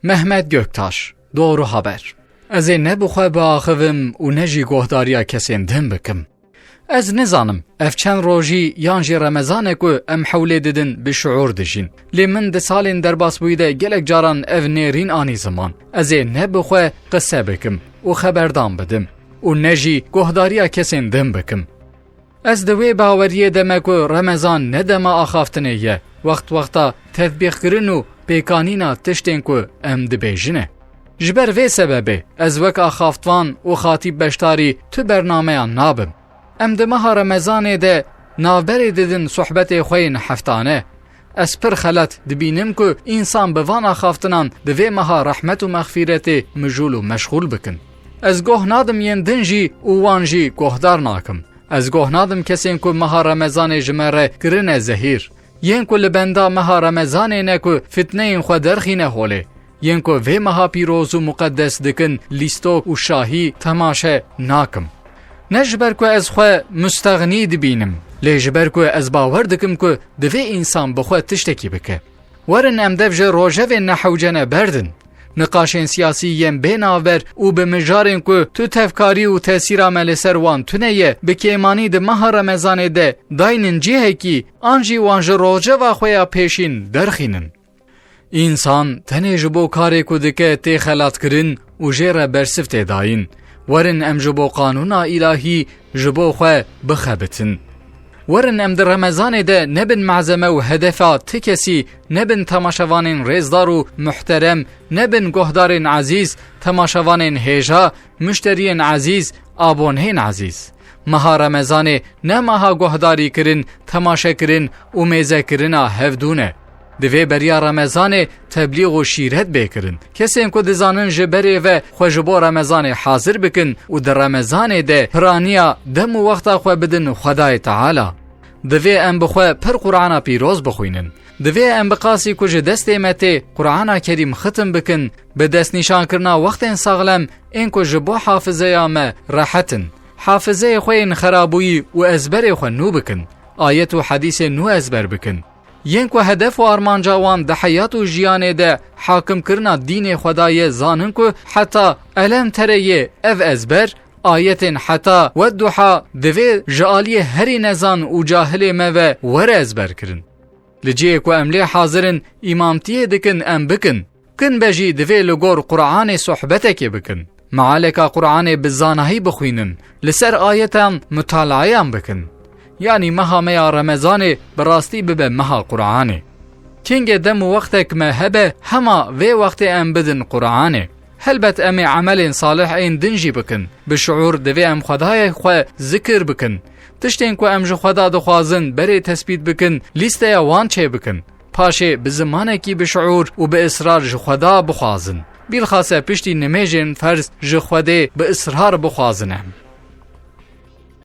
Mehmet Göktaş, Doğru Haber. Ez ê nebixwe biaxivim û ne jî guhdariya kesên din bikim. Ez nizanim ev çend rojî yan jî Remezanê ku em hewlê didin bi şuur dijîn. Lê min di salên derbasbûyî de gelek caran ev nêrîn anî ziman. Ez ê nebixwe qise bikim û xeberdan bidim û ne jî guhdariya kesên din bikim. Ez di wê baweriyê de me ku Remezan ne dema axaftinê ye, wext wexta tevbîxkirin û pêkanîna tiştên ku em dibêjin e. Ji ber vê sebebê ez wek axaftvan û xatîb beşdarî tu bernameyan nabim. Em di meha Remezanê de navberê didin sohbetê xwe yên heftane. Ez pir xelet dibînim ku însan bi van axaftinan di vê meha rehmet û mexfîretê mijûl û meşxûl bikin. Ez goh nadim yên din jî û wan jî gohdar nakim. Ez goh nadim kesên ku meha Remezanê ji me re kirine zehîr. Yên ku li benda meha Remezanê ne ku fitneyên xwe derxîne holê. Yên ku vê meha pîroz û muqeddes dikin lîstok û şahî temaşe nakim. Ne ji ber ku ez xwe müsteğnî dibînim, lê ji ber ku ez bawer dikim ku di vê însan bi xwe tiştekî bike. Werin em dev ji rojevên nehewcene berdin. Niqaşên siyasî yên bênavber û bi mijarên ku tu tevkarî û tesîra me li ser wan tune ye bi kêmanî di meha Remezanê de daynin cihekî an jî wan ji rojeva xwe ya pêşîn derxînin. İnsan tenê ji bo karê ku dike tê xelatkirin û jê re bersiv tê dayîn. Werin em ji bo qanûna îlahî ji bo xwe bixebitin. Werin em di Remezanê de nebin mezeme û hedefa ti kesî, nebin temaşevanên rêzdar û muhterem, nebin guhdarên ezîz, temaşevanên hêja, müşteriyên ezîz, aboneyên ezîz. Meha Remezanê ne meha guhdarî kirin, temaşekirin û mêzekirina hevdûn e. Di vê beriya Remezanê teblîğ û şîret bêkirin. Kesên ku dizanin ji berê ve xwe ji bo Remezanê hazir bikin û di Remezanê de piraniya dem û wexta xwe bidin Xwedayê Teala. Di vê em bi xwe pir Qur'ana pîroz bixwînin. Di vê em bi qasî ku ji destê me tê Qur'ana Kerîm xitim bikin, bi destnîşankirina wextên saxlem ên ku ji bo hafizeya me rehetin. Hafizeyê xwe yên xerabûyî û ezberê xwe nû bikin. Ayet û hedîsê nû ezber bikin. Yên ku hedef û armanca wan di heyat û jiyanê de hakimkirina dînê Xwedayê zanin ku heta elem tereyê ev ezber, ayetên heta wedduha divê ji aliyê herî nezan û cahilê me ve were ezber kirin. Li cihê ku em lê hazirin îmamtiyê dikin em bikin. Kin be jî divê li gor Qur'anê sohbetekê bikin. Mealeka Qur'anê bi zanahî bixwînin. Li ser ayetan mutalayan bikin. Yani meha meya Remezanê bi rastî bibe meha Qur'anê. Kengê dem û wextek me hebe hema vê wextê em bidin Qur'anê. Helbet em ê emelên salihên din jî bikin. Bi şuur divê em Xwedayê xwe zikir bikin. Tiştên ku em ji Xweda dixwazin berê tespît bikin, lîsteya wan çê bikin. Paşê bi zimanekî bi şuur û bi israr ji Xweda bixwazin. Bilxase piştî nimêjên ferz ji Xwedê bi israr bixwazin em.